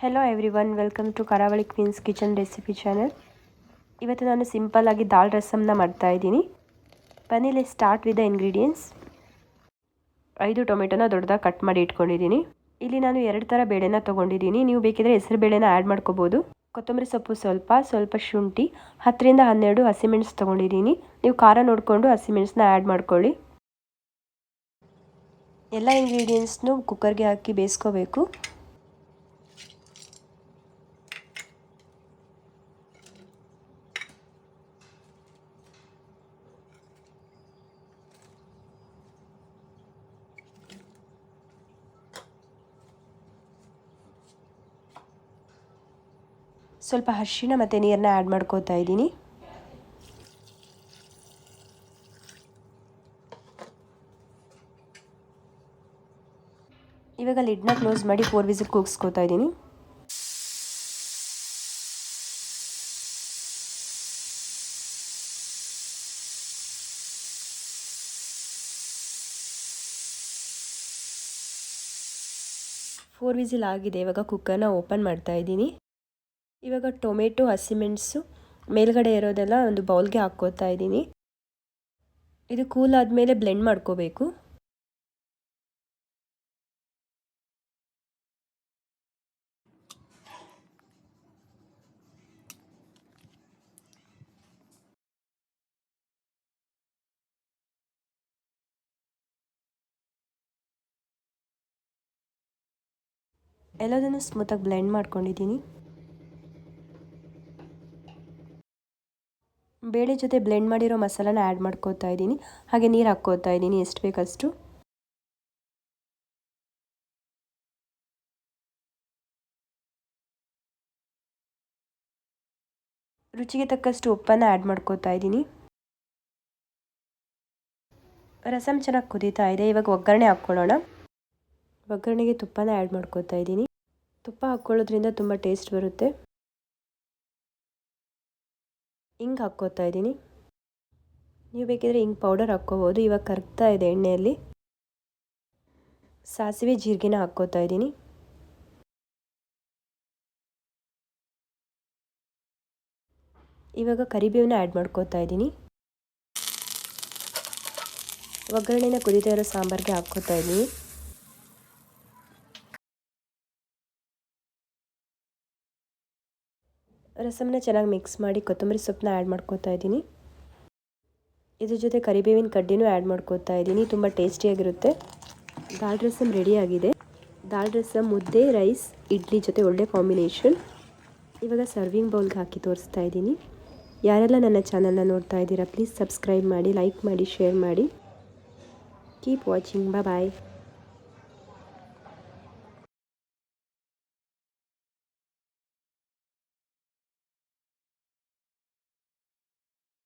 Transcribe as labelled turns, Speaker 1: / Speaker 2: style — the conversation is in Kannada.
Speaker 1: ಹೆಲೋ ಎವ್ರಿವನ್, ವೆಲ್ಕಮ್ ಟು ಕರಾವಳಿ ಕ್ವೀನ್ಸ್ ಕಿಚನ್ ರೆಸಿಪಿ ಚಾನಲ್. ಇವತ್ತು ನಾನು ಸಿಂಪಲ್ಲಾಗಿ ದಾಲ್ ರಸಮ್ನ ಮಾಡ್ತಾಯಿದ್ದೀನಿ. ಬನ್ನಿ let's start with the ingredients. 5 ಟೊಮೆಟೊನ ದೊಡ್ಡದಾಗಿ ಕಟ್ ಮಾಡಿ ಇಟ್ಕೊಂಡಿದ್ದೀನಿ. ಇಲ್ಲಿ ನಾನು 2 ಥರ ಬೇಳೆನ ತೊಗೊಂಡಿದ್ದೀನಿ. ನೀವು ಬೇಕಿದ್ರೆ ಹೆಸರು ಬೇಳೆನ ಆ್ಯಡ್ ಮಾಡ್ಕೋಬೋದು. ಕೊತ್ತಂಬರಿ ಸೊಪ್ಪು ಸ್ವಲ್ಪ ಶುಂಠಿ, 10 ರಿಂದ 12 ಹಸಿಮೆಣಸು ತೊಗೊಂಡಿದ್ದೀನಿ. ನೀವು ಖಾರ ನೋಡಿಕೊಂಡು ಹಸಿಮೆಣಸನ್ನ ಆ್ಯಡ್ ಮಾಡ್ಕೊಳ್ಳಿ. ಎಲ್ಲ ಇಂಗ್ರೀಡಿಯೆಂಟ್ಸ್ನು ಕುಕ್ಕರ್ಗೆ ಹಾಕಿ ಬೇಯಿಸ್ಕೋಬೇಕು. ಸ್ವಲ್ಪ ಅರಿಶಿಣ ಮತ್ತು ನೀರನ್ನ ಆ್ಯಡ್ ಮಾಡ್ಕೋತಾ ಇದ್ದೀನಿ. ಇವಾಗ ಲಿಡ್ನ ಕ್ಲೋಸ್ ಮಾಡಿ 4 ವಿಸಿಲ್ ಕೂಗಿಸ್ಕೋತಾ ಇದ್ದೀನಿ. ಫೋರ್ ವಿಸಿಲ್ ಆಗಿದೆ. ಇವಾಗ ಕುಕ್ಕರ್ನ ಓಪನ್ ಮಾಡ್ತಾ ಇದ್ದೀನಿ. ಇವಾಗ ಟೊಮೆಟೊ, ಹಸಿಮೆಣಸು ಮೇಲ್ಗಡೆ ಇರೋದೆಲ್ಲ ಒಂದು ಬೌಲ್ಗೆ ಹಾಕ್ಕೋತಾ ಇದ್ದೀನಿ. ಇದು ಕೂಲ್ ಆದಮೇಲೆ ಬ್ಲೆಂಡ್ ಮಾಡ್ಕೋಬೇಕು. ಎಲ್ಲದನ್ನು ಸ್ಮೂತಾಗಿ ಬ್ಲೆಂಡ್ ಮಾಡ್ಕೊಂಡಿದ್ದೀನಿ. ಬೇಳೆ ಜೊತೆ ಬ್ಲೆಂಡ್ ಮಾಡಿರೋ ಮಸಾಲಾನ ಆ್ಯಡ್ ಮಾಡ್ಕೋತಾ ಇದ್ದೀನಿ. ಹಾಗೆ ನೀರು ಹಾಕ್ಕೋತಾ ಇದ್ದೀನಿ ಎಷ್ಟು ಬೇಕಷ್ಟು. ರುಚಿಗೆ ತಕ್ಕಷ್ಟು ಉಪ್ಪನ್ನು ಆ್ಯಡ್ ಮಾಡ್ಕೋತಾ ಇದ್ದೀನಿ. ರಸಮ್ ಚೆನ್ನಾಗಿ ಕುದೀತಾ ಇದೆ. ಇವಾಗ ಒಗ್ಗರಣೆ ಹಾಕ್ಕೊಳ್ಳೋಣ. ಒಗ್ಗರಣೆಗೆ ತುಪ್ಪನ ಆ್ಯಡ್ ಮಾಡ್ಕೋತಾ ಇದ್ದೀನಿ. ತುಪ್ಪ ಹಾಕ್ಕೊಳ್ಳೋದ್ರಿಂದ ತುಂಬ ಟೇಸ್ಟ್ ಬರುತ್ತೆ. ಹಿಂಗೆ ಹಾಕ್ಕೋತಾ ಇದ್ದೀನಿ. ನೀವು ಬೇಕಿದ್ರೆ ಹಿಂಗೆ ಪೌಡರ್ ಹಾಕ್ಕೋಬೋದು. ಇವಾಗ ಕರಗ್ತಾ ಇದೆ ಎಣ್ಣೆಯಲ್ಲಿ. ಸಾಸಿವೆ ಜೀರಿಗೆನ ಹಾಕ್ಕೋತಾ ಇದ್ದೀನಿ. ಇವಾಗ ಕರಿಬೇವನ್ನ ಆ್ಯಡ್ ಮಾಡ್ಕೋತಾ ಇದ್ದೀನಿ. ಒಗ್ಗರಣೆನ ಕುದೀತಾ ಇರೋ ಸಾಂಬಾರಿಗೆ ಹಾಕ್ಕೋತಾ ಇದ್ದೀನಿ. ರಸಮ್ನ ಚೆನ್ನಾಗಿ ಮಿಕ್ಸ್ ಮಾಡಿ ಕೊತ್ತಂಬರಿ ಸೊಪ್ಪನ್ನ ಆ್ಯಡ್ ಮಾಡ್ಕೋತಾ ಇದ್ದೀನಿ. ಇದ್ರ ಜೊತೆ ಕರಿಬೇವಿನ ಕಡ್ಡಿನೂ ಆ್ಯಡ್ ಮಾಡ್ಕೋತಾ ಇದ್ದೀನಿ. ತುಂಬ ಟೇಸ್ಟಿಯಾಗಿರುತ್ತೆ. ದಾಲ್ ರಸಮ್ ರೆಡಿಯಾಗಿದೆ. ದಾಲ್ ರಸಮ್ ಮುದ್ದೆ, ರೈಸ್, ಇಡ್ಲಿ ಜೊತೆ ಒಳ್ಳೆ ಕಾಂಬಿನೇಷನ್. ಇವಾಗ ಸರ್ವಿಂಗ್ ಬೌಲ್ಗೆ ಹಾಕಿ ತೋರಿಸ್ತಾ ಇದ್ದೀನಿ. ಯಾರೆಲ್ಲ ನನ್ನ ಚಾನಲ್ನ ನೋಡ್ತಾ ಇದ್ದೀರಾ ಪ್ಲೀಸ್ ಸಬ್ಸ್ಕ್ರೈಬ್ ಮಾಡಿ, ಲೈಕ್ ಮಾಡಿ, ಶೇರ್ ಮಾಡಿ. Keep watching. ಬಾಯ್.